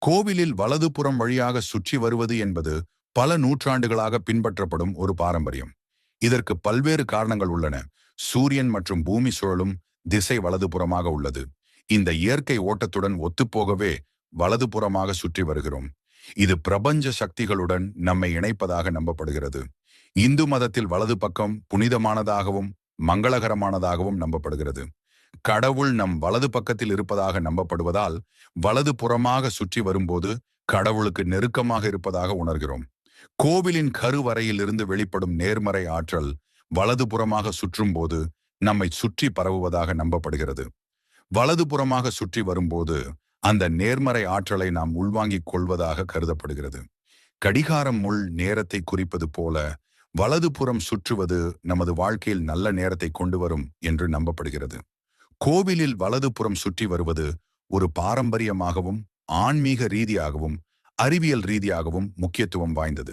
கோவிலில் வலதுபுறம் வழியாக சுற்றி வருவது என்பது பல நூற்றாண்டுகளாக பின்பற்றப்படும் ஒரு பாரம்பரியம். இதற்கு பல்வேறு காரணங்கள் உள்ளன. சூரியன் மற்றும் பூமி சுழலும் திசை வலதுபுறமாக உள்ளது. இந்த இயற்கை ஓட்டத்துடன் ஒத்துப்போகவே வலதுபுறமாக சுற்றி வருகிறோம். இது பிரபஞ்ச சக்திகளுடன் நம்மை இணைப்பதாக நம்பப்படுகிறது. இந்து மதத்தில் வலது பக்கம் புனிதமானதாகவும் மங்களகரமானதாகவும் நம்பப்படுகிறது. கடவுள் நம் வலது பக்கத்தில் இருப்பதாக நம்பப்படுவதால் வலது புறமாக சுற்றி வரும்போது கடவுளுக்கு நெருக்கமாக இருப்பதாக உணர்கிறோம். கோவிலின் கருவறையிலிருந்து வெளிப்படும் நேர்மறை ஆற்றல் வலதுபுறமாக சுற்றும் போது நம்மை சுற்றி பரவுவதாக நம்பப்படுகிறது. வலதுபுறமாக சுற்றி வரும்போது அந்த நேர்மறை ஆற்றலை நாம் உள்வாங்கிக் கொள்வதாக கருதப்படுகிறது. கடிகாரம் முள் நேரத்தை குறிப்பது போல வலதுபுறம் சுற்றுவது நமது வாழ்க்கையில் நல்ல நேரத்தை கொண்டு வரும் என்று நம்பப்படுகிறது. கோவிலில் வலதுபுறம் சுற்றி வருவது ஒரு பாரம்பரியமாகவும் ஆன்மீக ரீதியாகவும் அறிவியல் ரீதியாகவும் முக்கியத்துவம் வாய்ந்தது.